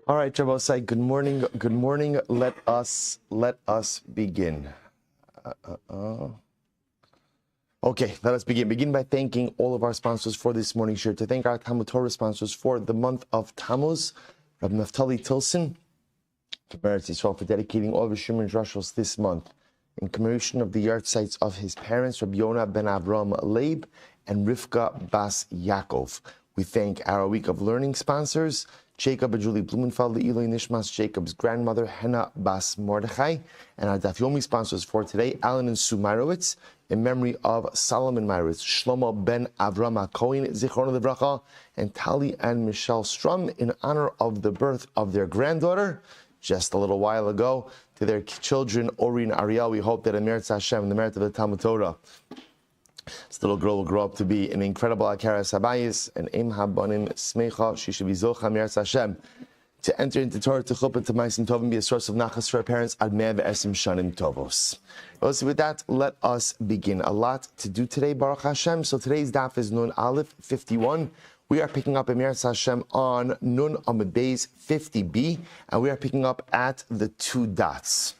All right, Shabbosai, good morning. Good morning. Let us begin. Okay, let us begin. Begin by thanking all of our sponsors for this morning's share. To thank our Talmud Torah sponsors for the month of Tammuz, Rabbi Naftali Tilson, to Meretz Yisrael, for dedicating all of his Shuman Drushos this month in commemoration of the yard sites of his parents, Rabbi Yonah ben Avram Leib and Rivka Bas Yaakov. We thank our Week of Learning sponsors, Jacob and Julie Blumenfeld, the Eloi Nishmas, Jacob's grandmother, Henna Bas Mordechai, and our Daf Yomi sponsors for today, Alan and Sue Meirowitz, in memory of Solomon Meirowitz, Shlomo ben Avram HaKohen, Zichron Livracha, and Tali and Michelle Strum, in honor of the birth of their granddaughter, just a little while ago, to their children, Ori and Ariel. We hope that in Meretz Hashem, the merit of the Talmud Torah, this little girl will grow up to be an incredible Akaras Habayis, and Im Habanim Smecha, she should be Zocha Meretz Hashem, to enter into Torah, to Chuppah, to Maisim Tovim, be a source of Nachas for her parents, Ad Mea Ve'esim Shanim Tovos. Well, so with that, let us begin. A lot to do today, Baruch Hashem. So today's daf is Nun Aleph 51. We are picking up Meretz Hashem on Nun Amud Beis 50b, and we are picking up at the two dots.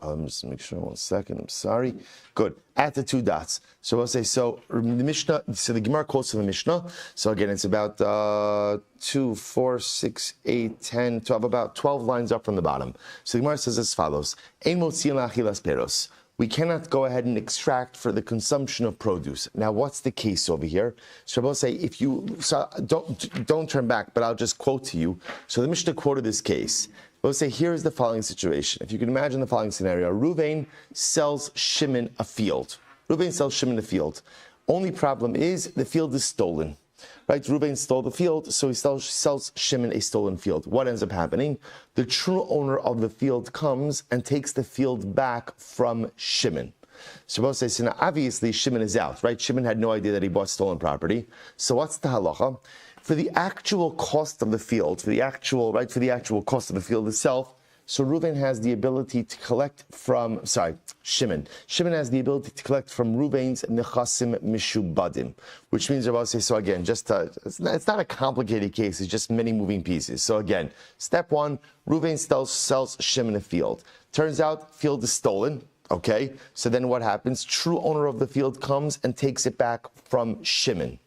Let me just make sure 1 second. I'm sorry. Good. At the two dots. So I'll say, so the Mishnah, so the Gemara quotes from the Mishnah. So again, it's about 2, 4, 6, 8, 10, 12, about 12 lines up from the bottom. So the Gemara says as follows: Ein motziin la'achilas peros. We cannot go ahead and extract for the consumption of produce. Now, what's the case over here? So I will say, if you, so don't turn back, but I'll just quote to you. So the Mishnah quoted this case. We'll say, here's the following situation. If you can imagine the following scenario, Ruvain sells Shimon a field. Ruvain sells Shimon a field. Only problem is the field is stolen. Right? Ruvain stole the field, so he sells Shimon a stolen field. What ends up happening? The true owner of the field comes and takes the field back from Shimon. So we'll say, so now obviously Shimon is out, right? Shimon had no idea that he bought stolen property. So what's the halacha? For the actual cost of the field, for the actual cost of the field itself, so Reuven has the ability to collect from, Shimon. Shimon has the ability to collect from Reuven's nechasim mishubadim, which means, Rabbi say, so again, it's not a complicated case, it's just many moving pieces. So again, step one, Reuven sells Shimon a field. Turns out, field is stolen. Okay, so then what happens? True owner of the field comes and takes it back from Shimon.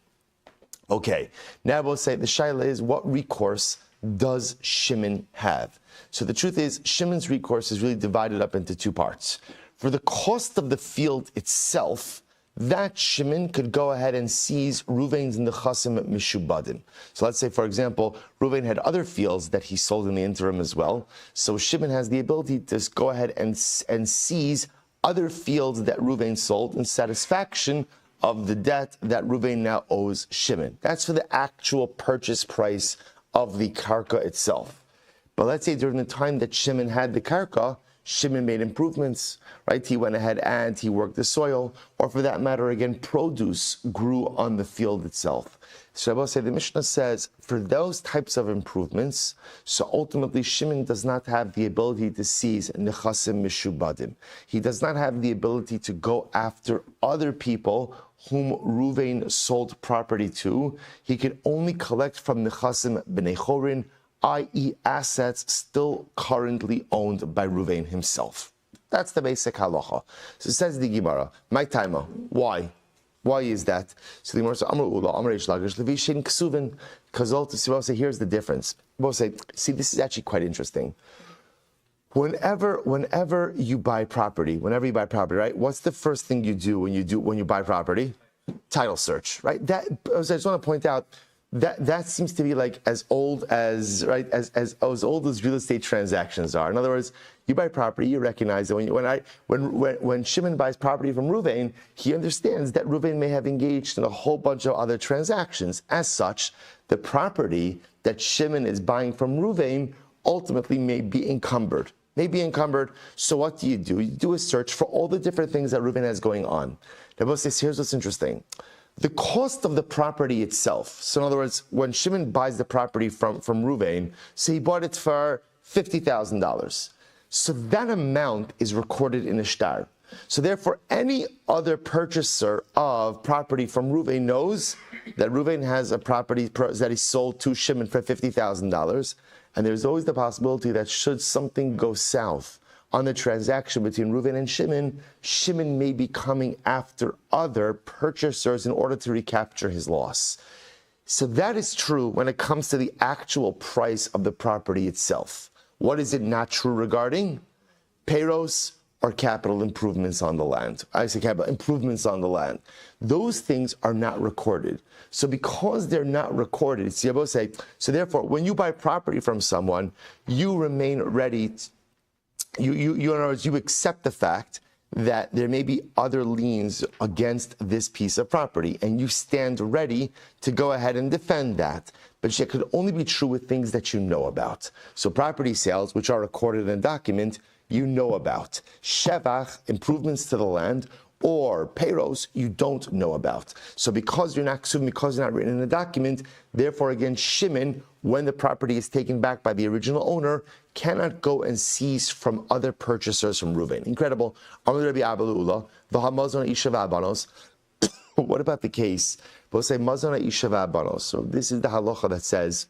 Okay, now we'll say the shaila is, what recourse does Shimon have? So the truth is, Shimon's recourse is really divided up into two parts. For the cost of the field itself, that Shimon could go ahead and seize Reuven's nechasim mishubadim. So let's say, for example, Reuven had other fields that he sold in the interim as well. So Shimon has the ability to go ahead and seize other fields that Reuven sold in satisfaction of the debt that Reuven now owes Shimon. That's for the actual purchase price of the karka itself. But let's say during the time that Shimon had the karka, Shimon made improvements, right? He went ahead and he worked the soil, or for that matter, again, produce grew on the field itself. So I will say the Mishnah says, for those types of improvements, so ultimately Shimon does not have the ability to seize nechasim mishubadim. He does not have the ability to go after other people whom Reuven sold property to. He can only collect from nechasim b'nei chorin, i.e. assets still currently owned by Reuven himself. That's the basic halacha. So it says the Gemara, my timer, why? Why is that? So the Gemara says, Amar Ula, Amar Eish Lagish, Levi Shin Ksuvin, Kazol to say, here's the difference. We'll say, see, this is actually quite interesting. Whenever you buy property, right? What's the first thing you do when you buy property? Title search, right? That, so I just want to point out, that seems to be like as old as old as real estate transactions are. In other words, you buy property, you recognize that when Shimon buys property from Reuven, he understands that Reuven may have engaged in a whole bunch of other transactions. As such, the property that Shimon is buying from Reuven ultimately may be encumbered. So what do? You do a search for all the different things that Reuven has going on. Now, here's what's interesting. The cost of the property itself. So in other words, when Shimon buys the property from Reuven, so he bought it for $50,000. So that amount is recorded in a shtar. So therefore, any other purchaser of property from Reuven knows that Reuven has a property that he sold to Shimon for $50,000, and there's always the possibility that should something go south on the transaction between Reuven and Shimon, Shimon may be coming after other purchasers in order to recapture his loss. So that is true when it comes to the actual price of the property itself. What is it not true regarding? Payros or capital improvements on the land. I say capital improvements on the land. Those things are not recorded. So because they're not recorded, so therefore, when you buy property from someone, you remain ready. In other words, you accept the fact that there may be other liens against this piece of property, and you stand ready to go ahead and defend that. But it could only be true with things that you know about. So property sales, which are recorded in a document, you know about. Shevach, improvements to the land, or payros, you don't know about. So because you're not written in a document, therefore again, Shimon, when the property is taken back by the original owner, cannot go and seize from other purchasers from Reuven. Incredible. What about the case? We'll say mazana isha. So this is the halacha that says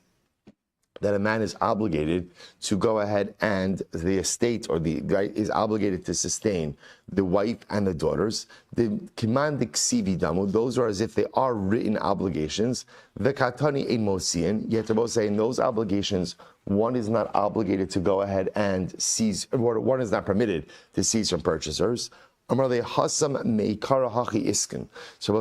that a man is obligated to go ahead and the estate or the right is obligated to sustain the wife and the daughters. The kiman ksivi damu, those are as if they are written obligations. The katani ein mosian, yet to both say in those obligations, one is not obligated to go ahead and seize, or one is not permitted to seize from purchasers. So we'll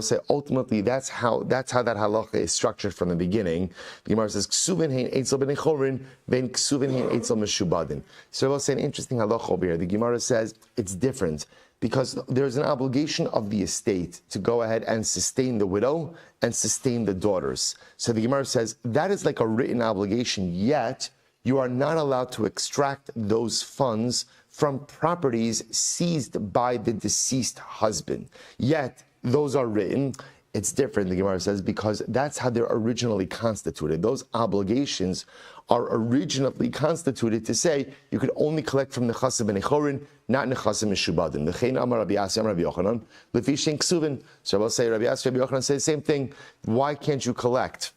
say ultimately that's how that halacha is structured from the beginning. The Gemara says ksuvin hein eitzel b'nei chorin vein ksuvin hein eitzel meshubadin. So we'll say an interesting halacha over here. The Gemara says it's different because there's an obligation of the estate to go ahead and sustain the widow and sustain the daughters. So the Gemara says that is like a written obligation, yet you are not allowed to extract those funds from properties seized by the deceased husband. Yet, those are written. It's different, the Gemara says, because that's how they're originally constituted. Those obligations are originally constituted to say you could only collect from nechasim b'nei chorin, not nechasim mishubadim. L'chein amar Rabbi Yasi amar Rabbi Yochanan, l'fi shein ksuvin. So I'll say Rabbi Yasi, Rabbi Yochanan say the same thing. Why can't you collect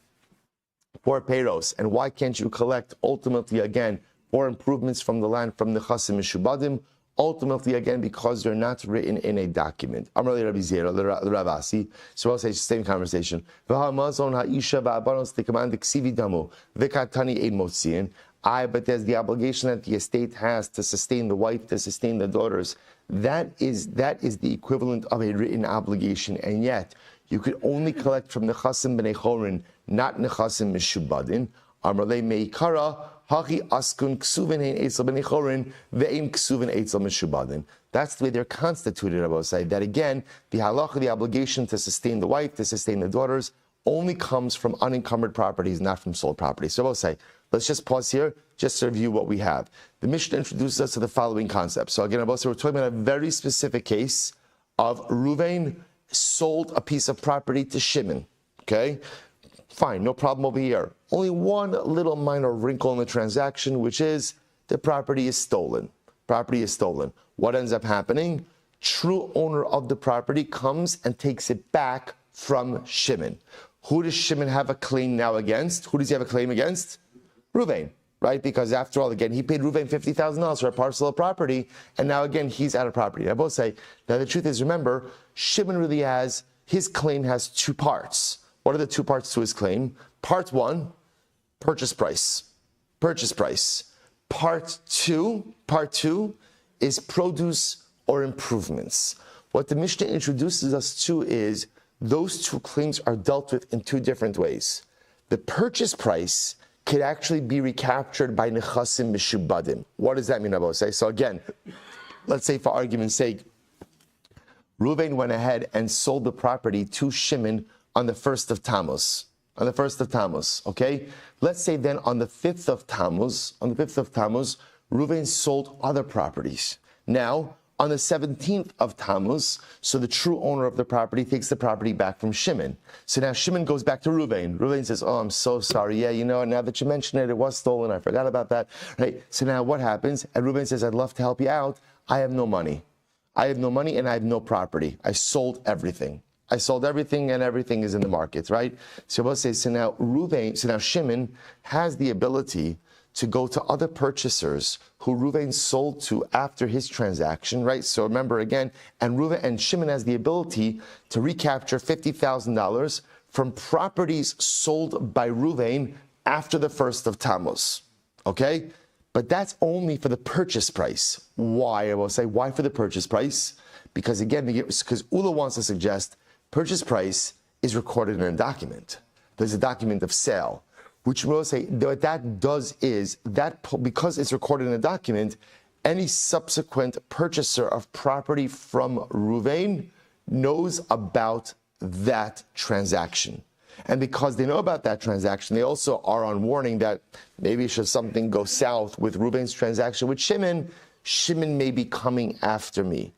for payros? And why can't you collect ultimately again or improvements from the land from the Chasim Mishubadim, ultimately again because they're not written in a document. Amrali Rabbi Zera, Ravasi. So I'll say it's the same conversation. But there's the obligation that the estate has to sustain the wife, to sustain the daughters. That is the equivalent of a written obligation, and yet you could only collect from the Chasim B'nei Chorin, not Nechasim Mishubadin. Amrale Meikara. That's the way they're constituted, I will say. That again, the halacha, the obligation to sustain the wife, to sustain the daughters, only comes from unencumbered properties, not from sold properties. So I will say, let's just pause here, just to review what we have. The Mishnah introduces us to the following concept. So again, I will say we're talking about a very specific case of Reuven sold a piece of property to Shimon. Okay? Fine, no problem over here. Only one little minor wrinkle in the transaction, which is the property is stolen. Property is stolen. What ends up happening? True owner of the property comes and takes it back from Shimon. Who does Shimon have a claim now against? Who does he have a claim against? Reuven, right? Because after all, again, he paid Reuven $50,000 for a parcel of property, and now again, he's out of property. I both say, now the truth is, remember, Shimon really has, his claim has two parts. What are the two parts to his claim? Part one, purchase price. Purchase price. Part two is produce or improvements. What the Mishnah introduces us to is those two claims are dealt with in two different ways. The purchase price could actually be recaptured by nechasim mishubadim. What does that mean, Abosai? So again, let's say for argument's sake, Reuven went ahead and sold the property to Shimon on the 1st of Tammuz. On the 1st of Tammuz, okay? Let's say then on the 5th of Tammuz, Reuven sold other properties. Now, on the 17th of Tammuz, so the true owner of the property takes the property back from Shimon. So now Shimon goes back to Reuven. Reuven says, oh, I'm so sorry. Yeah, you know, now that you mention it, it was stolen. I forgot about that. Right? So now what happens? And Reuven says, I'd love to help you out. I have no money. I have no money and I have no property. I sold everything. I sold everything and everything is in the market, right? So we'll say, so now Shimon has the ability to go to other purchasers who Reuven sold to after his transaction, right? So remember again, and Shimon has the ability to recapture $50,000 from properties sold by Reuven after the 1st of Tammuz, okay? But that's only for the purchase price. Why? I will say, why for the purchase price? Because again, because Ula wants to suggest purchase price is recorded in a document. There's a document of sale, which will say what that does is that because it's recorded in a document, any subsequent purchaser of property from Reuven knows about that transaction. And because they know about that transaction, they also are on warning that maybe should something go south with Reuven's transaction with Shimon may be coming after me.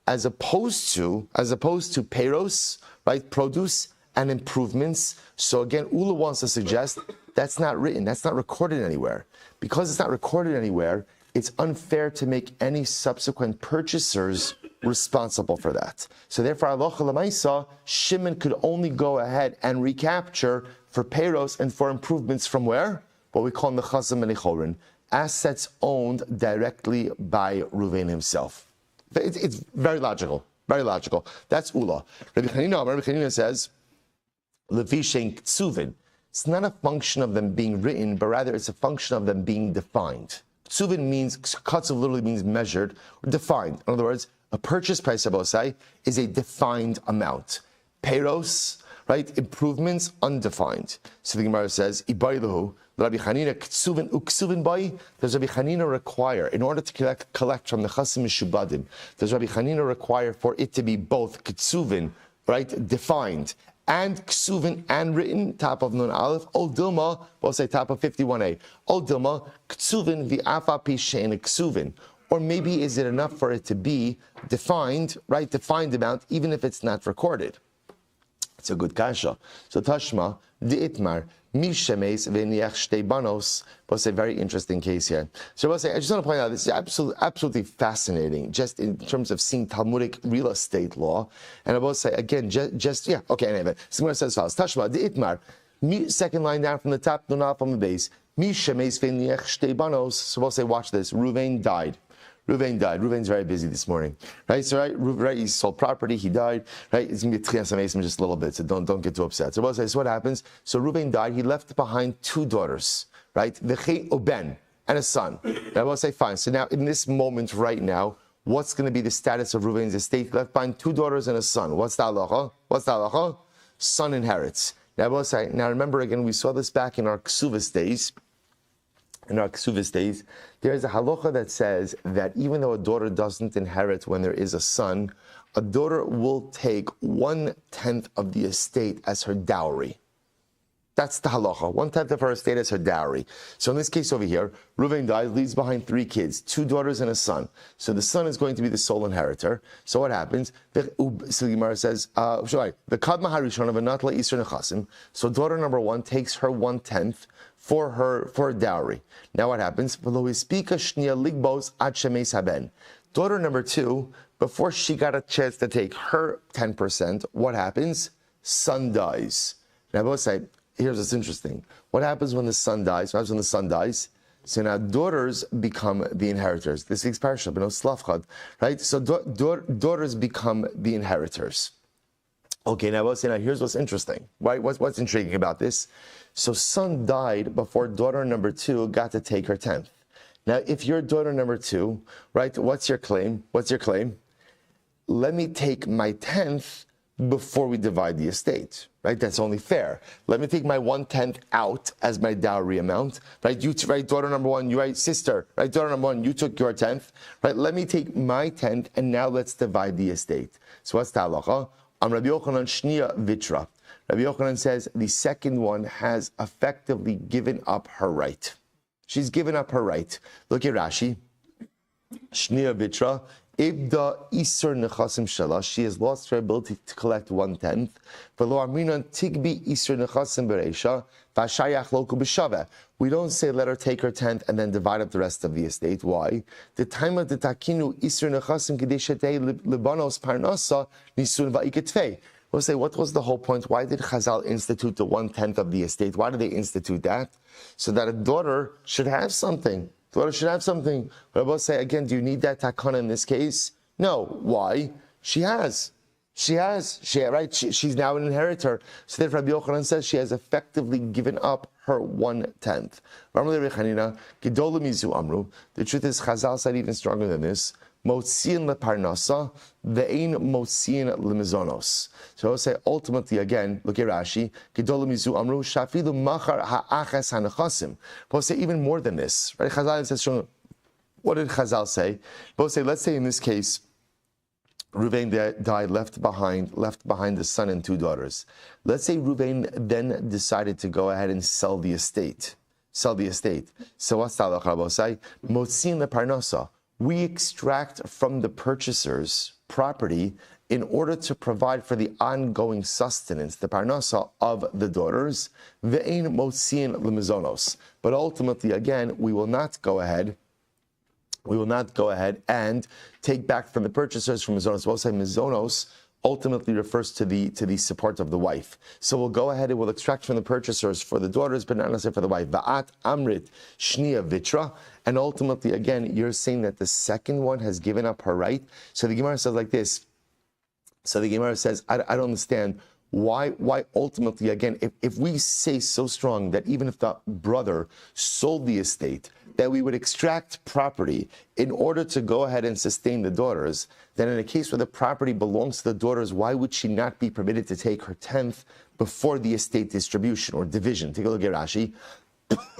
As opposed to peiros, right, produce and improvements. So again, Ula wants to suggest that's not written, that's not recorded anywhere. Because it's not recorded anywhere, it's unfair to make any subsequent purchasers responsible for that. So therefore, halacha l'maisa, Shimon could only go ahead and recapture for peiros and for improvements from where? What we call nechassim and nechorin, assets owned directly by Reuven himself. It's very logical, very logical. That's Ula. Rabbi Chanina says, Levi shein ktsuvin. It's not a function of them being written, but rather it's a function of them being defined. Ksuvin means, katsuv literally means measured or defined. In other words, a purchase price, Abosai, is a defined amount. Peiros, right, improvements, undefined. So the Gemara says, Ibarilahu, Rabbi Chanina ktsuvin uksuvin bai. Does Rabbi Chanina require, in order to collect from the chasim mishubadim, does Rabbi Chanina require for it to be both ktsuvin, right, defined, and ksuvin and written, top of Nun Aleph, Ol Dilma, we'll say top of 51a. Ol Dilma, ksuvin v'afa pi she'en ksuvin. Or maybe is it enough for it to be defined, right, defined amount, even if it's not recorded? It's a good kasha. So Tashma, the Itmar, Mishemes v'niach shtei banos, was a very interesting case here. So I just want to point out, this is absolutely fascinating, just in terms of seeing Talmudic real estate law. And I will say, again, anyway. So it says, Tashma, the Itmar, second line down from the top, not from the base, Mishemes v'niach shtei banos. So we'll say, watch this, Reuven died. Reuven's very busy this morning, right? So right, he sold property, he died, right? It's gonna be tchias amesim just a little bit, so don't get too upset. So what happens? So Reuven died. He left behind 2 daughters, right? V'chei uben and a son. And I will say fine. So now in this moment, right now, what's going to be the status of Reuven's estate? He left behind 2 daughters and a son. What's the halacha? Son inherits. Now I will say. Now remember again, we saw this back in our Ksuvas days. There is a halacha that says that even though a daughter doesn't inherit when there is a son, a daughter will take 1/10 of the estate as her dowry. That's the halacha. 1/10 of her estate as her dowry. So in this case over here, Reuven dies, leaves behind 3 kids, 2 daughters and a son. So the son is going to be the sole inheritor. So what happens? So the Gemara says, the kadma harishon of anatla isra nechasim. So daughter number 1 takes her 1/10 for her dowry. Now what happens? Daughter number 2, before she got a chance to take her 10%, what happens? Son dies. Now I will say, here's what's interesting. What happens when the son dies? What happens when the son dies? So now daughters become the inheritors. This week's parasha, B'no Slavchad, right? So daughters become the inheritors. Okay, now I will say, now here's what's interesting. Right? What's intriguing about this? So son died before daughter number 2 got to take her 10th. Now, if you're daughter number 2, right, what's your claim? Let me take my 10th before we divide the estate, right? That's only fair. Let me take my 1/10 out as my dowry amount, right? Right, daughter number 1, you, right, sister, right, daughter number 1, you took your 10th, right? Let me take my 10th, and now let's divide the estate. So what's the halacha? Rabbi Yochanan Shnia Vitra. Rabbi Yochanan says the second one has effectively given up her right. She's given up her right. Look at Rashi. Shnia Vitra, Ibda Isur Nechasim Shala, she has lost her ability to collect 1/10. Velo Amrinan Tigbi Isur Nechasim Bereisha, Vashayach Loku B'Shave. We don't say let her take her 10th and then divide up the rest of the estate. Why? The time of the Takinu Isur Nechasim Kedeshetei Libanos Parnasa Nisun Va'iketvei. We'll say, what was the whole point? Why did Chazal institute the 1/10 of the estate? Why did they institute that? So that a daughter should have something. Daughter should have something. But we'll say, again, do you need that takana in this case? No. Why? She has. Right? She's now an inheritor. So that Rabbi Yochanan says she has effectively given up her 1/10. The truth is, Chazal said even stronger than this. Motziin leparnasa, ve'ein motziin lemizonos. So I'll say ultimately again, look at Rashi, Gedol mizu amru shafilu machar ha'achas hanachasim. But I'll say even more than this. Right? Chazal says, what did Chazal say? But I'll say, let's say in this case, Reuven died, left behind the son and 2 daughters. Let's say Reuven then decided to go ahead and sell the estate. So what's the halacha? Say motziin leparnasa. We extract from the purchaser's property in order to provide for the ongoing sustenance, the parnasa of the daughters, ve'ein motziin lemizonos. But ultimately, again, we will not go ahead and take back from the purchasers from mizonos. We'll say mizonos ultimately refers to the support of the wife. So we'll go ahead and we'll extract from the purchasers for the daughters, but not necessarily for the wife. Va'at amrit shnia vitra. And ultimately, again, you're saying that the second one has given up her right. So the Gemara says like this. So the Gemara says, I don't understand why ultimately, again, if we say so strong that even if the brother sold the estate, that we would extract property in order to go ahead and sustain the daughters, then in a case where the property belongs to the daughters, why would she not be permitted to take her 10th before the estate distribution or division? Take a look at Rashi.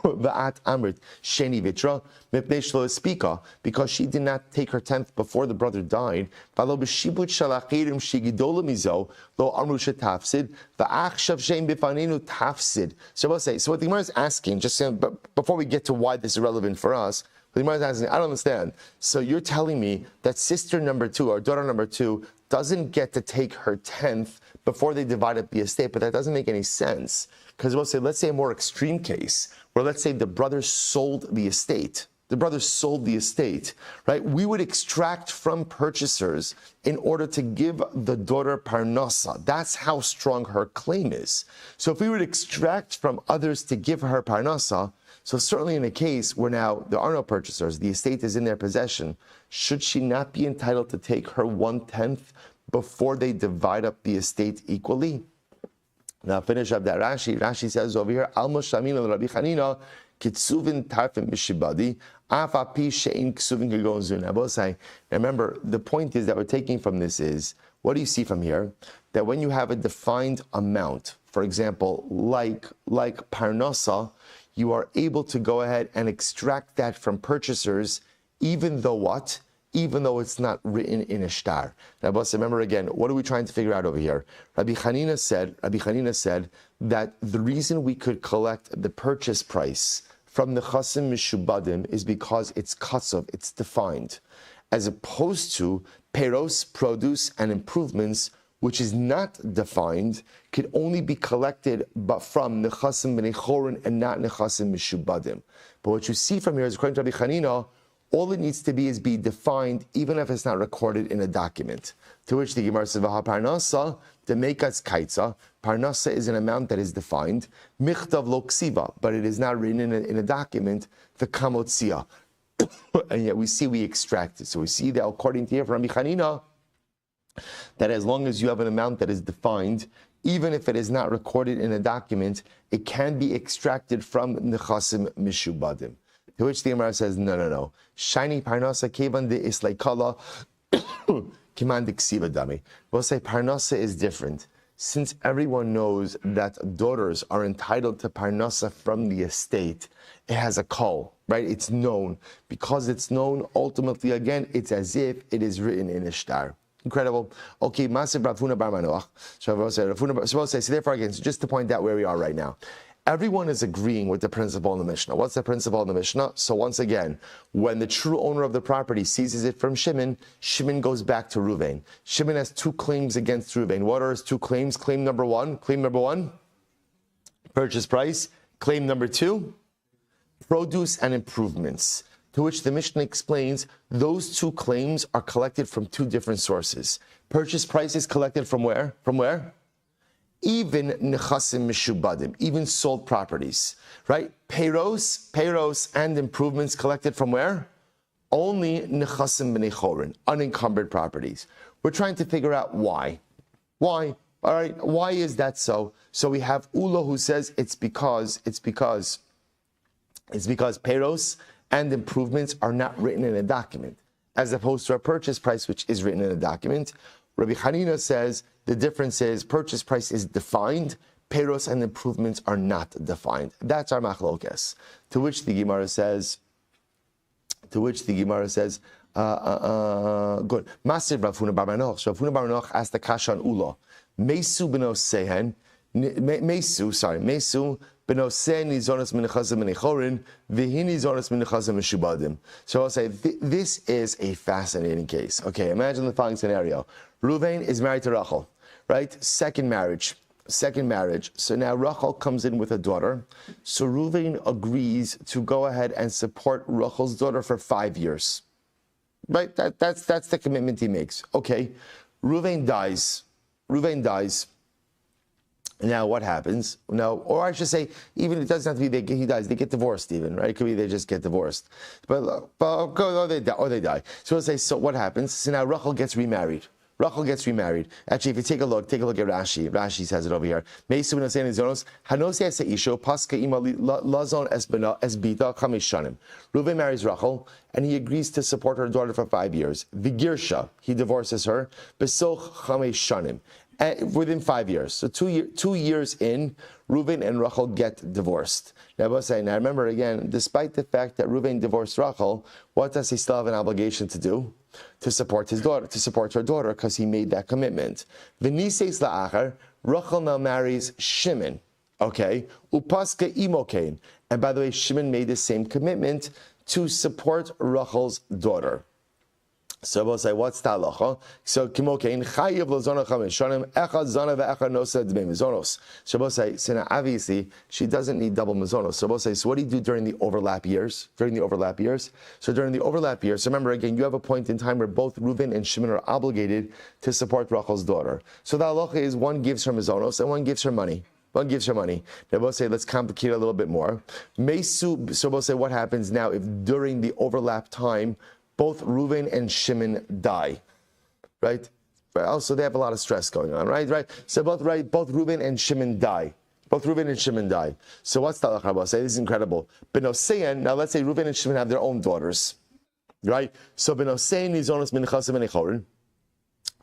Va'at amrit sheni vitra mipnei shlo espika, because she did not take her 10th before the brother died. V'alo b'shibut shalachirim shigidola mizo lo amru shetafsid va'achshav shein bifaninu tafsid. So we'll say. So what the Gemara is asking, just before we get to why this is relevant for us, the Gemara is asking, I don't understand. So you're telling me that sister number 2 or daughter number 2 doesn't get to take her 10th before they divide up the estate, but that doesn't make any sense. Because we'll say, let's say a more extreme case, where let's say the brother sold the estate. Right? We would extract from purchasers in order to give the daughter parnasa. That's how strong her claim is. So if we would extract from others to give her parnasa, so certainly in a case where now there are no purchasers, the estate is in their possession, should she not be entitled to take her 1/10 before they divide up the estate equally? Now finish up that Rashi. Rashi says over here, Alma Shamina Rabbi Chanina, Kitsuvin Tarfim Bishibadi, Afapi Shein Ksuvin Kigonzun. I will say, remember, the point is that we're taking from this is, what do you see from here? That when you have a defined amount, for example, like Parnasa, you are able to go ahead and extract that from purchasers, even though what? Even though it's not written in a shtar. Now, remember again, what are we trying to figure out over here? Rabbi Chanina said that the reason we could collect the purchase price from the chasim mishubadim is because it's katsav, it's defined, as opposed to peros, produce, and improvements, which is not defined, could only be collected but from nechasim b'nei chorin and not nechasim mishubadim. But what you see from here is, according to Rabbi Chanina, all it needs to be is be defined, even if it's not recorded in a document. To which the Gemara says, "V'ha parnasa demekas kaitza." Parnasa is an amount that is defined. Michtav lo ksiva, but it is not written in a document. The kamotzia, and yet we extract it. So we see that according to here from Rabbi Chanina, that as long as you have an amount that is defined, even if it is not recorded in a document, it can be extracted from nechasim mishubadim. To which the Gemara says, no. Shiny parnasa kevan de islaikala kiman de ksiva dami. We'll say parnasa is different. Since everyone knows that daughters are entitled to parnasa from the estate, it has a call, right? It's known. Because it's known, ultimately, again, it's as if it is written in a shtar. Incredible. Okay, Masib Rav Huna Bar Manoach. So we'll say, therefore, again, so just to point out where we are right now. everyone is agreeing with the principle in the Mishnah. What's the principle in the Mishnah? So once again, when the true owner of the property seizes it from Shimon, Shimon goes back to Ruvain. Shimon has two claims against Ruvain. What are his two claims? Claim number one, purchase price. Claim number two, produce and improvements. To which the Mishnah explains those two claims are collected from two different sources. Purchase price is collected from where? From where? Even nechasim mishubadim, even sold properties, right? Peiros and improvements collected from where? Only nechasim b'nei chorin, unencumbered properties. We're trying to figure out why. Why? All right, why is that so? So we have Ula who says it's because peiros and improvements are not written in a document, as opposed to a purchase price, which is written in a document. Rabbi Hanina says the difference is purchase price is defined, peiros and improvements are not defined. That's our machlokes. To which the Gemara says, good. Masir Rav Huna bar Manoch. Rav Huna bar Manoch asked the kasha on Ula. Mesu b'nosehen, Mesu b'noseh nizonos minachazim minichorin, v'hi nizonos minachazim mishubadim. So I'll say, this is a fascinating case. Okay, imagine the following scenario. Ruvain is married to Rachel, right? Second marriage. So now Rachel comes in with a daughter. So Ruvain agrees to go ahead and support Rachel's daughter for 5 years. Right? That's the commitment he makes. Okay. Ruvain dies. Now what happens? No, or I should say, even it doesn't have to be he dies. They get divorced, even, right? It could be they just get divorced, or they die. So we'll say, so what happens? So now Rachel gets remarried. Actually, if you take a look at Rashi. Rashi says it over here. Reuven marries Rachel, and he agrees to support her daughter for 5 years. Vigirsha, he divorces her. Besoch chamesh shanim. Within 5 years. So 2 years in, Reuven and Rachel get divorced. Now remember again, despite the fact that Reuven divorced Rachel, what does he still have an obligation to do? To support his daughter, to support her daughter, because he made that commitment. V'niseis la'achar, Rachel now marries Shimon. Okay? Upaska imokein. And by the way, Shimon made the same commitment to support Rachel's daughter. So we'll say, what's the halacha? So kimokein chayiv lozona chamesh shanim echad zana ve'echad nosa dmei mizonos. So we'll say, so now obviously she doesn't need double mizonos. So we'll say, so what do you do during the overlap years? So during the overlap years, so remember again, you have a point in time where both Reuven and Shimon are obligated to support Rachel's daughter. So the halacha is one gives her mizonos and one gives her money. Now we'll say, let's complicate it a little bit more. Mesu, so we'll say, what happens now if during the overlap time both Reuven and Shimon die, right? Also, they have a lot of stress going on, right? So both Reuven and Shimon die. So what's the halacha? Say this is incredible. Benosein. Now let's say Reuven and Shimon have their own daughters, right? So benosein nizonos minchasim minichorin.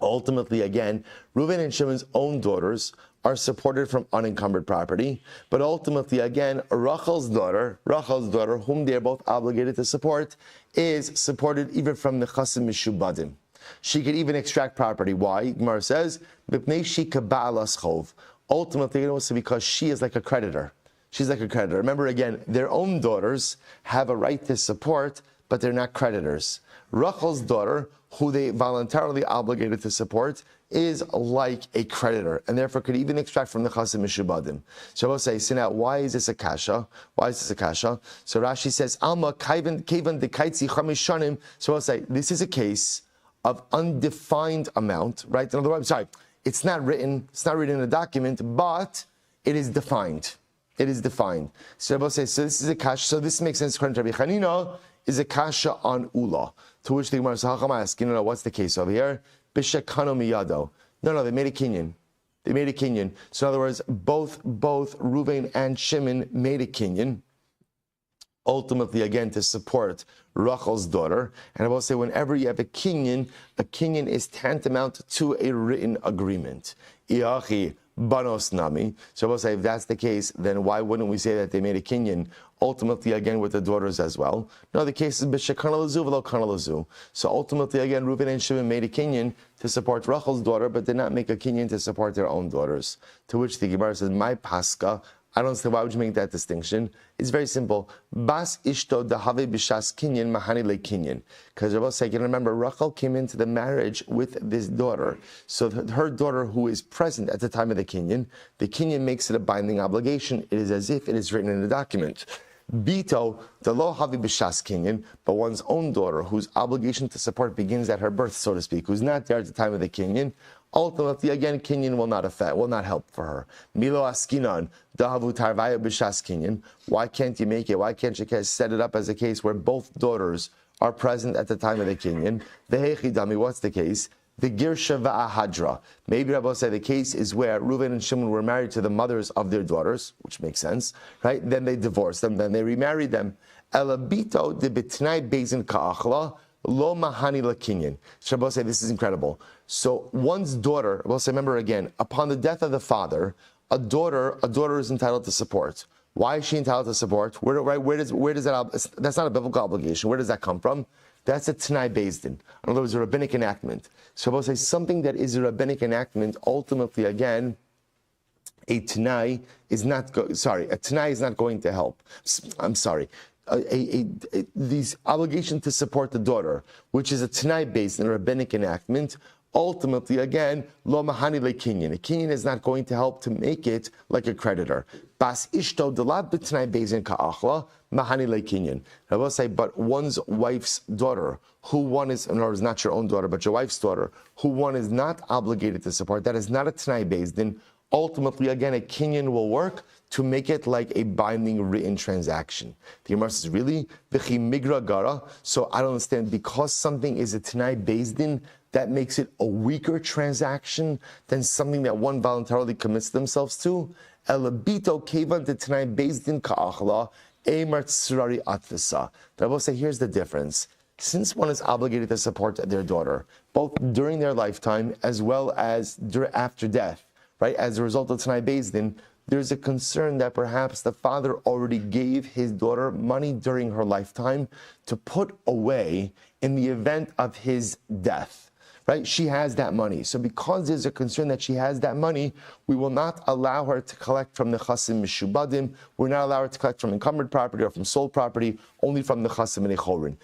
Ultimately, again, Reuven and Shimon's own daughters are supported from unencumbered property. But ultimately, again, Rachel's daughter, whom they are both obligated to support, is supported even from the nechasim mishubadim. She could even extract property. Why? Gemara says, ultimately, also because she is like a creditor. She's like a creditor. Remember again, their own daughters have a right to support, but they're not creditors. Rachel's daughter, who they voluntarily obligated to support, is like a creditor, and therefore could even extract from the nechasim mishubadim. So we'll say, so now, why is this a kasha? So Rashi says, Alma kaivan dekaitzi chamish shanim. So we'll say, this is a case of undefined amount, right? In other words, it's not written in a document, but it is defined. So we'll say, so this is a kasha. So this makes sense. According to Rabbi Chanina, is a kasha on Ula. To which the Gemara says, how come I ask? What's the case over here? Bishakano miyado. No, they made a kinyan. So in other words, both Reuven and Shimon made a kinyan. Ultimately, again, to support Rachel's daughter. And I will say, whenever you have a kinyan is tantamount to a written agreement. Iachi banos nami. So I will say, if that's the case, then why wouldn't we say that they made a kinyan? Ultimately, again, with the daughters as well. No, the case is b'shekana lazu v'lo kana lazu. So ultimately, again, Reuven and Shimon made a kinyan to support Rachel's daughter, but did not make a kinyan to support their own daughters. To which the Gemara says, my paska, I don't understand why would you make that distinction. It's very simple. Bas ishto dahave b'shas kinyan mahani le kinyan. Because Rabbi said, remember, Rachel came into the marriage with this daughter. So her daughter who is present at the time of the kinyan makes it a binding obligation. It is as if it is written in the document. Bito, the lo havi b'shas kinyan, but one's own daughter, whose obligation to support begins at her birth, so to speak, who's not there at the time of the kinyan, ultimately, again, kinyan will not help for her. Milo askinan, dahavu tarvaya b'shas kinyan. Why can't you make it? Why can't you set it up as a case where both daughters are present at the time of the kinyan? Vehechidami, what's the case? The Girsha Va'ahadra. Maybe Rabbi said the case is where Reuven and Shimon were married to the mothers of their daughters, which makes sense, right? Then they divorced them, then they remarried them. Elabito de bitnai bezin ka'achla lo mahani lakinyan. Rabbi said this is incredible. So one's daughter, Rabbi said, remember again, upon the death of the father, a daughter is entitled to support. Why is she entitled to support? Where does that? That's not a biblical obligation. Where does that come from? That's a Tanai Beis Din. In other words, a rabbinic enactment. So I will say something that is a rabbinic enactment, ultimately, again, a Tanai is not going to help. I'm sorry. This obligation to support the daughter, which is a Tanai Beis Din, a rabbinic enactment, ultimately, again, lo mahani le kinyan. A kinyan is not going to help to make it like a creditor. Bas ishto delad b'tnai bezin ka'achla mahani le kinyan. I will say, but one's wife's daughter, who one is, in other words, not your own daughter, but your wife's daughter, who one is not obligated to support, that is not a tnai beis din. Ultimately, again, a kinyan will work to make it like a binding written transaction. The Gemara says, really? V'chi migra gara? So I don't understand, because something is a tnai beis din, that makes it a weaker transaction than something that one voluntarily commits themselves to. Elabito kevan de tnai beis din ka'achla emar tzrari atvisa. I will say, here's the difference. Since one is obligated to support their daughter, both during their lifetime as well as after death, right? As a result of tnai beis din, there's a concern that perhaps the father already gave his daughter money during her lifetime to put away in the event of his death. Right? She has that money. So because there's a concern that she has that money, we will not allow her to collect from the chasim mishubadim. We're not allowed her to collect from encumbered property or from sold property, only from the chasim and echorin.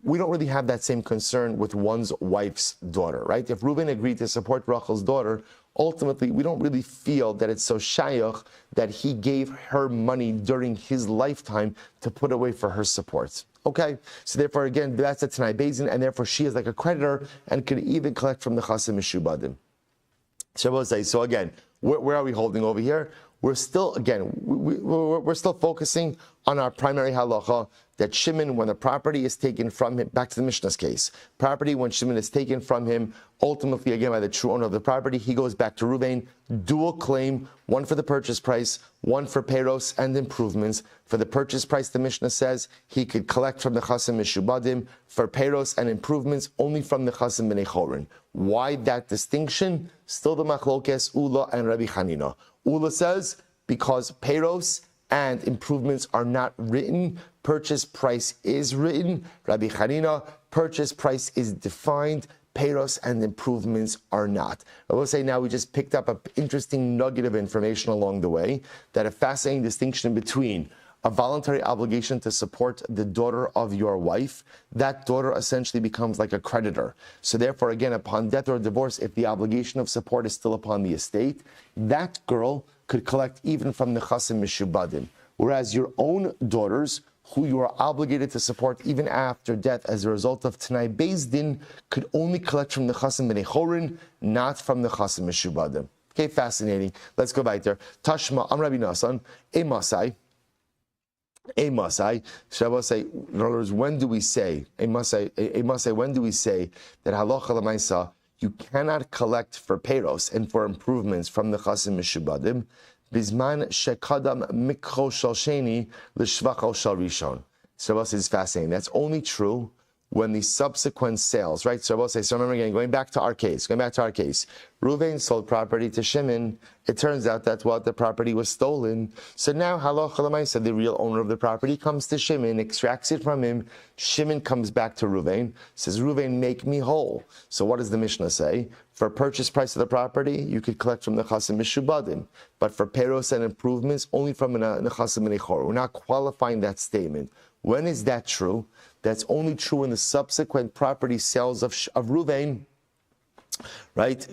We don't really have that same concern with one's wife's daughter, right? If Reuben agreed to support Rachel's daughter, ultimately, we don't really feel that it's so shayach that he gave her money during his lifetime to put away for her support. Okay, so therefore, again, that's a Tanai Beis Din, and therefore she is like a creditor and could even collect from the Chasim Mishubadim. So again, where are we holding over here? We're still, again, we're still focusing on our primary halacha that Shimon, when the property is taken from him, back to the Mishnah's case, property when Shimon is taken from him, ultimately again by the true owner of the property, he goes back to Ruvain, dual claim, one for the purchase price, one for payros and improvements. For the purchase price, the Mishnah says he could collect from the Chasim Mishubadim, for payros and improvements only from the Chasim B'nei Chorin. Why that distinction? Still the Machlokes, Ula and Rabbi Hanina. Ula says, because payros and improvements are not written, purchase price is written. Rabbi Hanina, purchase price is defined, payros and improvements are not. I will say now we just picked up an interesting nugget of information along the way, that a fascinating distinction between a voluntary obligation to support the daughter of your wife, that daughter essentially becomes like a creditor. So therefore, again, upon death or divorce, if the obligation of support is still upon the estate, that girl could collect even from the Chasim Mishubadim. Whereas your own daughters, who you are obligated to support even after death as a result of Tanai Beis Din, could only collect from the Chasim B'nei Chorin, not from the Chasim Mishubadim. Okay, fascinating. Let's go back there. Tashma, Am Rabbi Nasan, a Masai. Shall I say, in other words, when do we say, when do we say that halacha l'maisa, you cannot collect for payros and for improvements from the Chasim Mishubadim, bizman shekadam mikro shal sheni l'shvachal shal rishon. So this is fascinating. That's only true when the subsequent sales, right? So we'll say, so remember again, going back to our case, Reuven sold property to Shimon. It turns out that the property was stolen. So now, halacha l'maisa, the real owner of the property comes to Shimon, extracts it from him. Shimon comes back to Reuven, says, Reuven, make me whole. So what does the Mishnah say? For purchase price of the property, you could collect from nechasim mishubadim, but for peros and improvements, only from nechasim menichor. We're not qualifying that statement. When is that true? That's only true in the subsequent property sales of Reuven, right?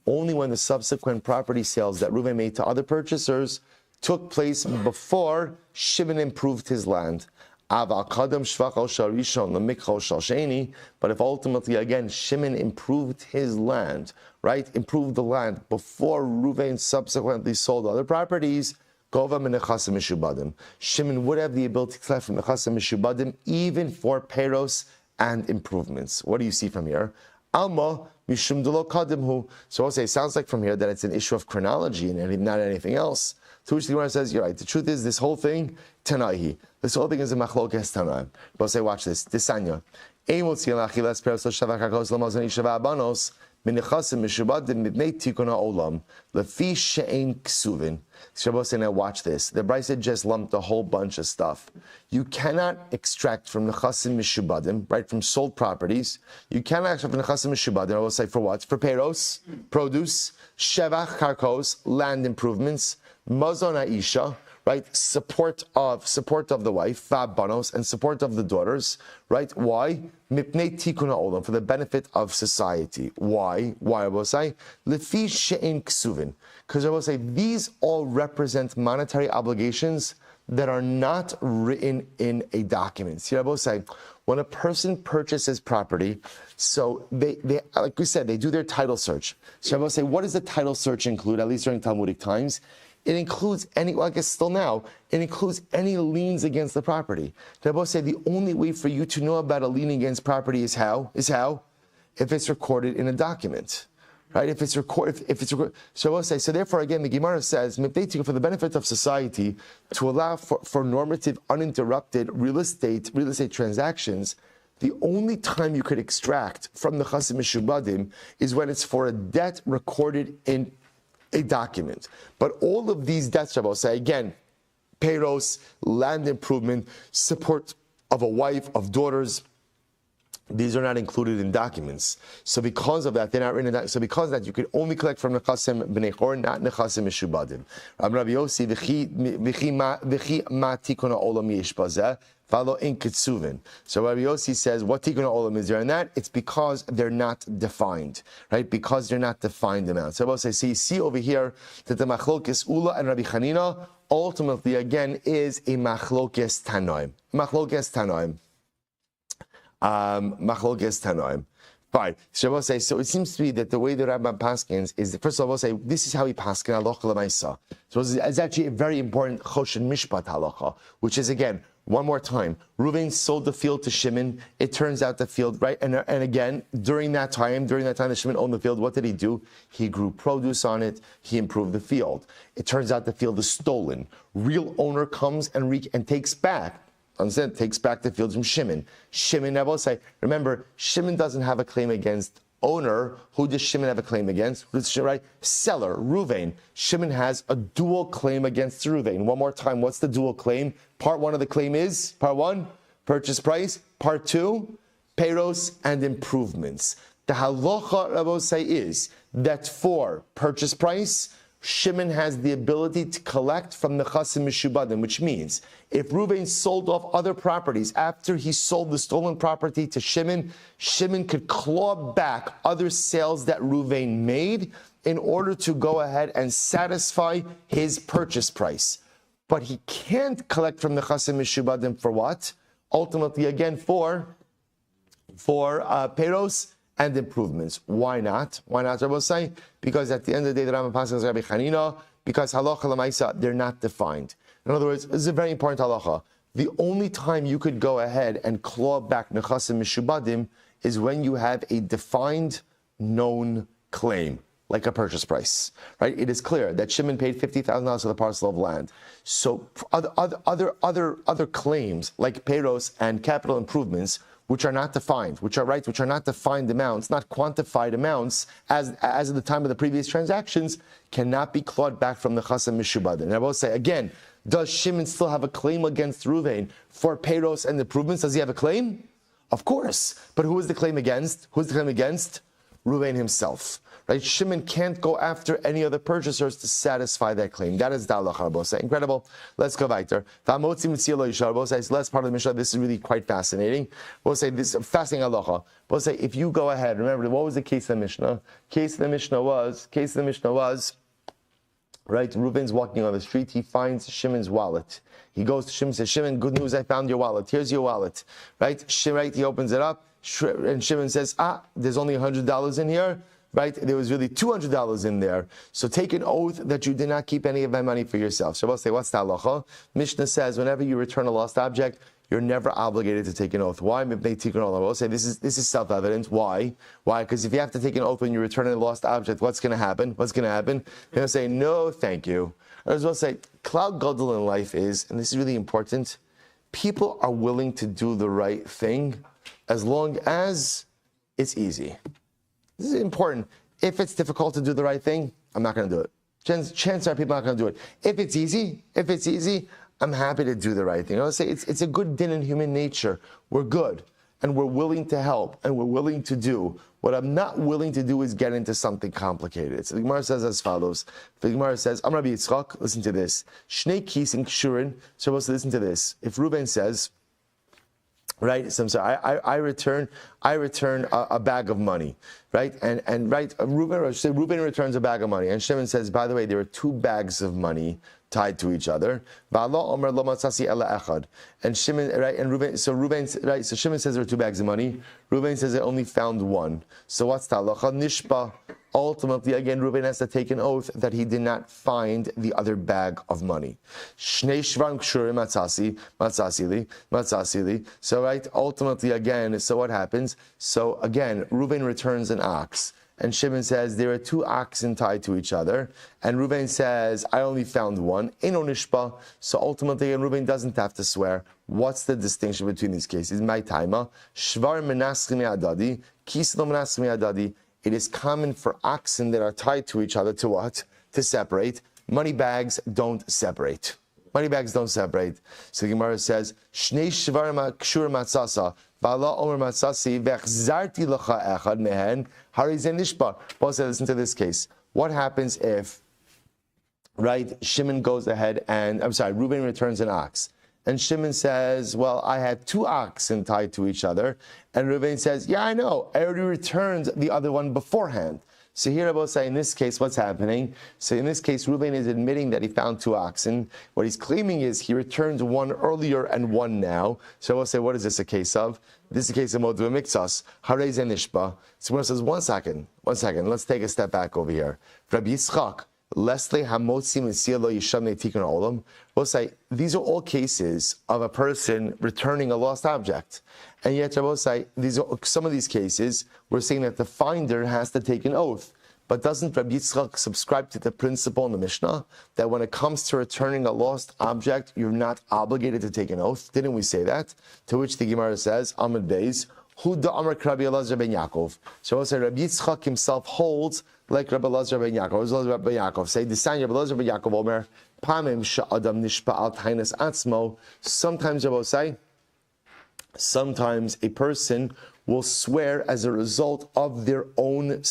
Only when the subsequent property sales that Reuven made to other purchasers took place before Shimon improved his land. But if ultimately, again, Shimon improved his land, right? Improved the land before Reuven subsequently sold other properties, Shimon would have the ability to collect from nechasim mishubadim even for peros and improvements. What do you see from here? Alma mishum delo kadimhu. So I'll say, it sounds like from here that it's an issue of chronology and not anything else. To which the Gemara says, you're right. The truth is, this whole thing, Tanaihi. This whole thing is a machlokes Tanaim. We'll say, watch this. Disanya. Minichasim mishubadim midnei tikuna olam lefi she'ein ksuvin. Shabbos say, now watch this. The Brisa just lumped a whole bunch of stuff. You cannot extract from nechasim mishubadim, right, from sold properties. You cannot extract from nechasim mishubadim. I will say for what? For peros, produce, shevach karkos, land improvements, mazon ha'isha, right? Support of the wife, vabanos, and support of the daughters, right? Why? Mipnei tikuna olam, for the benefit of society. Why? I will say, lefi she'en ksuvin, because I will say these all represent monetary obligations that are not written in a document. See, I will say, when a person purchases property, so they like we said, they do their title search. So I will say, what does the title search include? At least during Talmudic times. It includes any, well, I guess still now, it includes any liens against the property. Rabbi say the only way for you to know about a lien against property is how? If it's recorded in a document, right? If it's recorded. So Rabbi say, so therefore again, the Gemara says, for the benefit of society, to allow for normative, uninterrupted real estate transactions, the only time you could extract from the Chasim Mishubadim is when it's for a debt recorded in a document. But all of these debts, I will say, again, peros, land improvement, support of a wife, of daughters, these are not included in documents. So because of that, they're not written in. So because of that, you can only collect from nechasim b'nei chor, not nechasim mishubadim. Rabbi Yossi v'chi ma tikuna olam yesh bazeh. Follow in Kitsuvin. So Rabbi Yossi says, what Tikkun Olam is there in that? It's because they're not defined, right? Because they're not defined amounts. So I will say, so you see over here that the Machlokes Ula and Rabbi Chanina ultimately, again, is a Machlokes Tanoim. Machlokes Tanoim. Fine. So I will say, so it seems to be that the way the Rambam paskins is, first of all, I will say, this is how he paskin halacha l'maisa. So it's actually a very important choshen mishpat halacha, which is, again, one more time, Reuven sold the field to Shimon. It turns out the field, right? And again, during that time that Shimon owned the field, what did he do? He grew produce on it. He improved the field. It turns out the field is stolen. Real owner comes and takes back. Understand? Takes back the fields from Shimon. Shimon, I will say, remember, Shimon doesn't have a claim against owner. Who does Shimon have a claim against? Right? Seller, Reuven. Shimon has a dual claim against Reuven. One more time, what's the dual claim? Part one of the claim is, part one, purchase price. Part two, peros and improvements. The halacha, Rabbi say, is that for purchase price, Shimon has the ability to collect from the Chasim Mishubadim, which means if Reuven sold off other properties after he sold the stolen property to Shimon, Shimon could claw back other sales that Reuven made in order to go ahead and satisfy his purchase price. But he can't collect from the Chasim Mishubadim for what? Ultimately, again, for peros and improvements. Why not? Why not, I will say? Because at the end of the day, the Rambam passes Rabbi Chanina, because halacha l'maisa, they're not defined. In other words, this is a very important halacha. The only time you could go ahead and claw back nechasim mishubadim is when you have a defined, known claim. like a purchase price, right? It is clear that Shimon paid $50,000 for the parcel of land. So other claims like payros and capital improvements, which are not defined, which are not defined amounts, not quantified amounts, as at the time of the previous transactions, cannot be clawed back from the chasam mishubad. And I will say again, does Shimon still have a claim against Ruvain for payros and improvements? Does he have a claim? Of course. But who is the claim against? Who is the claim against? Ruvain himself. Right? Shimon can't go after any other purchasers to satisfy that claim. That is Dalach Rabosai. Incredible. Let's go weiter. This last part of the Mishnah, this is really quite fascinating. We'll say this fascinating halacha. We'll say if you go ahead, remember what was the case of the Mishnah? Case of the Mishnah was, right, Reuven's walking on the street, he finds Shimon's wallet. He goes to Shimon and says, Shimon, good news, I found your wallet. Here's your wallet. Right? He opens it up, and Shimon says, there's only $100 in here. Right? There was really $200 in there. So take an oath that you did not keep any of my money for yourself. So I'll say, what's the halacha? Mishnah says, whenever you return a lost object, you're never obligated to take an oath. Why? I'll say this is self-evident. Why? Why? Because if you have to take an oath when you return a lost object, what's going to happen? You're going to say, no, thank you. Or as well say, cloud gadol in life is, and this is really important, people are willing to do the right thing as long as it's easy. This is important. If it's difficult to do the right thing, I'm not going to do it. Chances are people are not going to do it. If it's easy, I'm happy to do the right thing. I would say it's a good din in human nature. We're good, and we're willing to help, and we're willing to do. What I'm not willing to do is get into something complicated. So the Gemara says as follows. The Gemara says, Am Rabbi Yitzchak, listen to this. Shnei kis in kshurin, so supposed to listen to this. If Reuben says, right? So I'm sorry. I return a bag of money, right? And right, Reuben returns a bag of money, and Shimon says, by the way, there are two bags of money tied to each other. And Shimon, right? And Reuben, right? So Shimon says there are two bags of money. Reuben says I only found one. So what's the halacha? Nishpa. Ultimately, again, Reuben has to take an oath that he did not find the other bag of money. Shnei shvarim kshurim matzasili. So, right, ultimately, again, so what happens? So, again, Reuben returns an ox. And Shimon says, there are two oxen tied to each other. And Reuben says, I only found one. Eno nishpa. So, ultimately, and Reuben doesn't have to swear. What's the distinction between these cases? My taima. Shvar menaschim adadi. Kislo menaschim adadi. It is common for oxen that are tied to each other to what? To separate. Money bags don't separate. Money bags don't separate. So the Gemara says, Shnei shvarim kshur matzasa, v'ala omer matzasi, v'echzarti lecha echad mehen, harizen nishbar. Paul said, listen to this case. What happens if, right, Shimon goes ahead and, Reuben returns an ox. And Shimon says, well, I had two oxen tied to each other. And Reuben says, yeah, I know. I already returned the other one beforehand. So here I will say, in this case, what's happening? So in this case, Reuben is admitting that he found two oxen. What he's claiming is he returned one earlier and one now. So I will say, what is this a case of? This is a case of Modu Miktsas. Harei Zenishba. So when it says, one second. Let's take a step back over here. Rabbi Yitzchak. We'll say these are all cases of a person returning a lost object. And yet, I will say, some of these cases, we're saying that the finder has to take an oath. But doesn't Rabbi Yitzchak subscribe to the principle in the Mishnah that when it comes to returning a lost object, you're not obligated to take an oath? Didn't we say that? To which the Gemara says, Amud Beis, Hu da Amar Rabbi Elazar ben Yaakov. So we'll say Rabbi Yitzchak himself holds like Rabbi Elazar ben Yaakov. Rabbi Yaakov say, Disan Rabbi Elazar ben Yaakov Omer, Pamim sha'adam nishpa al tainas atzmo. Sometimes Rabbi say, sometimes a person will swear as a result of their own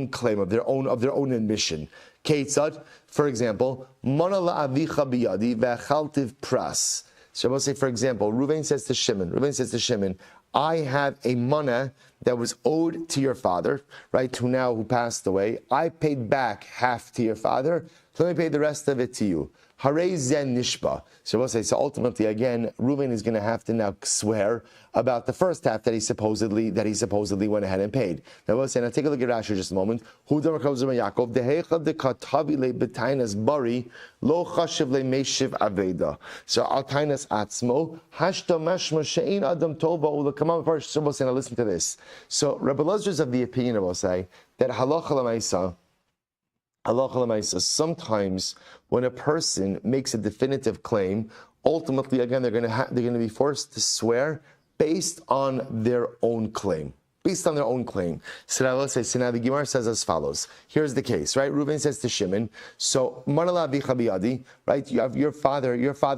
claim, of their own admission. Keitzad, for example, Mana la'avicha biyadi ve'achaltiv pras. So I will say, for example, Reuben says to Shimon, I have a mana that was owed to your father, right, who passed away. I paid back half to your father, so let me pay the rest of it to you. Harei zen nishba. So we'll say, so ultimately, again, Reuben is going to have to now swear about the first half that he supposedly went ahead and paid. Now we'll say, now take a look at Rashi just a moment. Yaakov dehecha de katavi le betainas bari lo chashiv le meshiv aveda. So al tainas atzmo hashta mashma she'in adam tova ulakama first. So we'll say, now listen to this. So Rabbi Elazar is of the opinion, I will say, that halacha l'maisa, Halacha l'maisa, sometimes when a person makes a definitive claim, ultimately, again, they're going to be forced to swear based on their own claim. Based on their own claim. So now the Gemara says as follows. Here's the case, right? Reuven says to Shimon, so Manala bichabiyadi, right? You have your father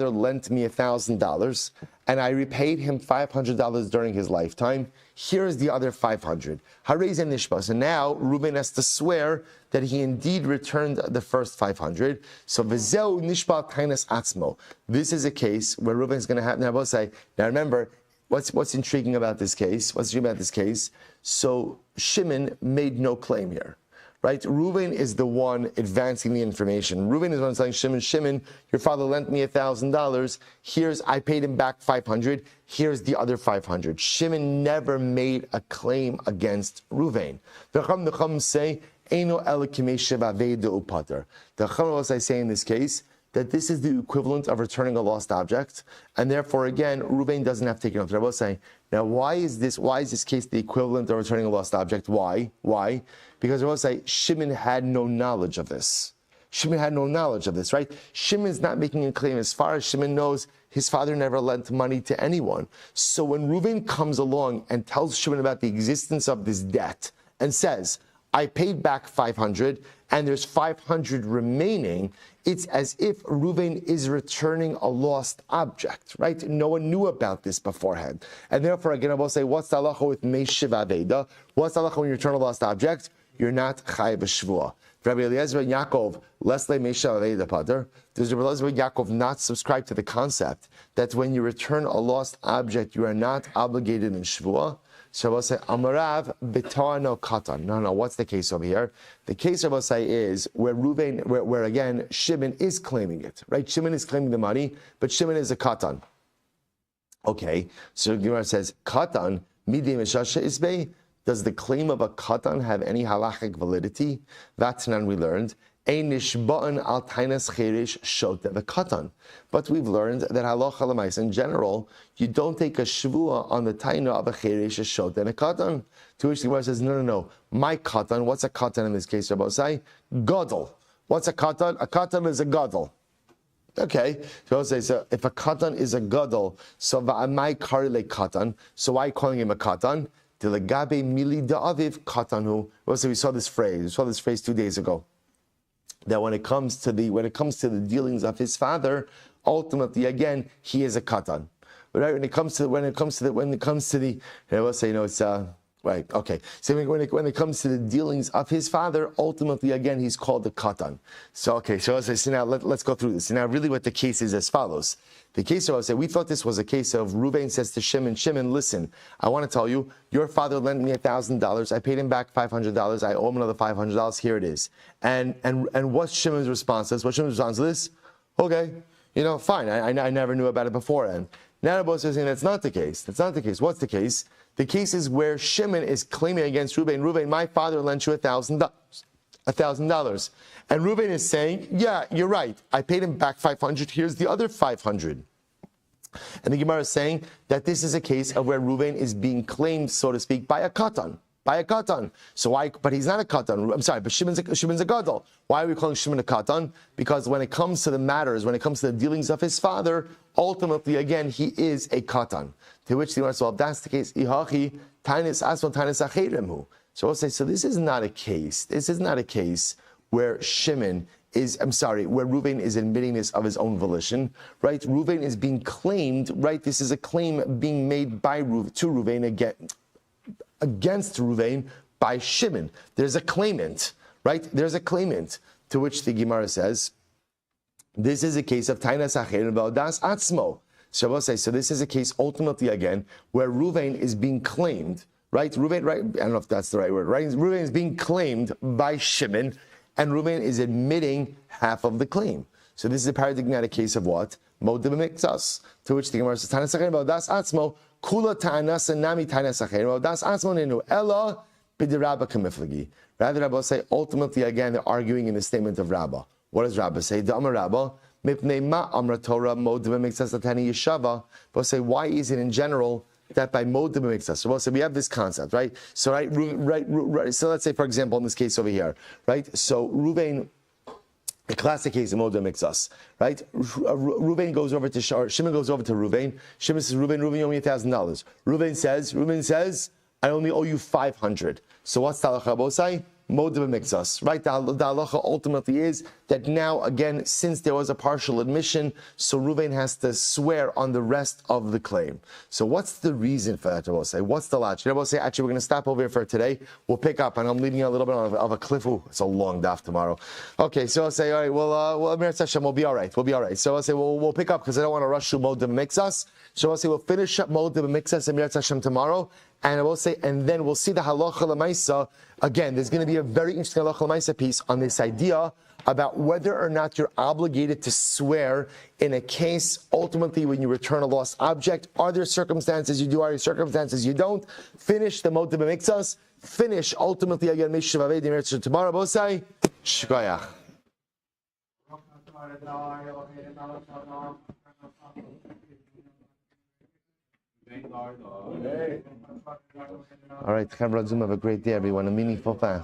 lent me $1,000 and I repaid him $500 during his lifetime. Here's the other 500. Harez and Nishba. So now Reuven has to swear that he indeed returned the first 500. So Vizeu Nishba Tainas Atzmo. This is a case where Reuven is going to have, now remember, What's intriguing about this case? What's intriguing about this case? So Shimon made no claim here, right? Reuven is the one advancing the information. Reuven is the one saying, Shimon, your father lent me $1,000. I paid him back 500. Here's the other 500. Shimon never made a claim against Reuven. The Chacham say, Eino el kimei sheva ve'da upater. The Chacham was say in this case that this is the equivalent of returning a lost object, and therefore, again, Reuven doesn't have to take it off. Rabbi was saying, now why is this case the equivalent of returning a lost object? Why? Because Rabbi was saying, Shimon had no knowledge of this. Shimon had no knowledge of this, right? Shimon's not making a claim. As far as Shimon knows, his father never lent money to anyone. So when Reuven comes along and tells Shimon about the existence of this debt and says, I paid back 500 and there's 500 remaining, it's as if Reuven is returning a lost object, right? No one knew about this beforehand. And therefore, again, I will say, what's the halacha with Meishiv Aveda? What's the halacha when you return a lost object? You're not Chai B'Shvua. Rabbi Eliezer and Yaakov, Leslie Meishiv Aveda Pater, does Rabbi Eliezer and Yaakov not subscribe to the concept that when you return a lost object, you are not obligated in Shvua? So I will say, Amarav B'Toano Katan. No, what's the case over here? The case I will say is where Reuven, where again, Shimon is claiming it, right? Shimon is claiming the money, but Shimon is a Katan. Okay, so the Gemara says, Katan, Midei Meshasha Isbei, does the claim of a Katan have any halachic validity? That's none we learned. Al tainas cheresh shote v'katan. But we've learned that halacha l'mais in general, you don't take a shvua on the taina of a cheresh, a shote, and a katan. To which the Gemara says, no. My katan, what's a katan in this case, Rabbi Say? Gadol. What's a katan? A katan is a gadol. Okay, so I'll say, so if a katan is a gadol, so va'amai karile katan, so why calling him a katan? Dilagabe mili da'aviv katanu. We saw this phrase 2 days ago. That when it comes to the dealings of his father, ultimately again he is a katan. But right, when it comes to the, I will say, it's right. Okay, so when it comes to the dealings of his father, ultimately again he's called a katan. So now let's go through this. So now really what the case is as follows. The case, I will say, we thought this was a case of Reuven says to Shimon, listen, I want to tell you, your father lent me $1,000. I paid him back $500. I owe him another $500. Here it is. And what's Shimon's response to this? What's Shimon's response to this? Okay, fine. I never knew about it beforehand. Now the boss is saying that's not the case. That's not the case. What's the case? The case is where Shimon is claiming against Reuven. Reuven, my father lent you $1,000. And Reuven is saying, yeah, you're right. I paid him back 500. Here's the other 500. And the Gemara is saying that this is a case of where Reuven is being claimed, so to speak, by a katan. So why? But he's not a katan. I'm sorry, but Shimon's a gadol. Why are we calling Shimon a katan? Because when it comes to the matters, when it comes to the dealings of his father, ultimately, again, he is a katan. To which the Gemara says, well, if that's the case, ihachi tainis asma tainis acheremu. So I'll say, so this is not a case. This is not a case where Reuven is admitting this of his own volition, right? Reuven is being claimed, right? This is a claim being made by Reuven against Reuven by Shimon. There's a claimant, right? There's a claimant, to which the Gemara says, this is a case of Tainas Acher V'Odas Atzmo. So I will say, so this is a case ultimately again where Reuven is being claimed, right? Reuven, right? I don't know if that's the right word, right? Reuven is being claimed by Shimon, and Reuven is admitting half of the claim. So this is a paradigmatic case of what? Modeh b'mikzas. To which the Gemara says, Tainas Acher V'Odas Atzmo, Kula Ta'anas and Nami Tainas Acher V'Odas Atzmo Nenu Ella B'dirabba Kamiflagi. Rather, Rabbi say, ultimately again, they're arguing in the statement of Rabbah. What does Rabbah say? Da'amar Rabbah, Mipnei ma amra Torah modeh b'mikzas latani yeshava. But say, why is it in general that by Modim Mixas. So we have this concept, right? So right. So let's say, for example, in this case over here, right? So Ruvain. The classic case of Moda Mixas, right? Ruvain goes over to Shimon goes over to Ruvain. Shimon says, Ruvain, you owe me $1,000. Ruvain says, I only owe you 500. So what's the halacha bosai? Moda Mixas, right? The halacha ultimately is that now, again, since there was a partial admission, so Ruvain has to swear on the rest of the claim. So what's the reason for that, Rabbi? What's the logic? Rabbi say, actually, we're going to stop over here for today. We'll pick up, and I'm leaving you a little bit of a cliff. Ooh, it's a long daf tomorrow. Okay, so I'll say, all right, well, Meretz Hashem, we'll be all right. We'll be all right. So I'll say, we'll pick up because I don't want to rush through Modim Mixas. So I'll say, we'll finish up Modim Mixas and Meretz Hashem tomorrow. And I will say, and then we'll see the halacha l'maisa. Again, there's going to be a very interesting halacha l'maisa piece on this idea about whether or not you're obligated to swear in a case, ultimately, when you return a lost object. Are there circumstances you do, are there circumstances you don't? Finish the motiv b'mikzas. Finish, ultimately, again, Mishav Avedi tomorrow, Bosai. Shkoyach. All right, Chaim Radzum, have a great day, everyone. A meaningful fast.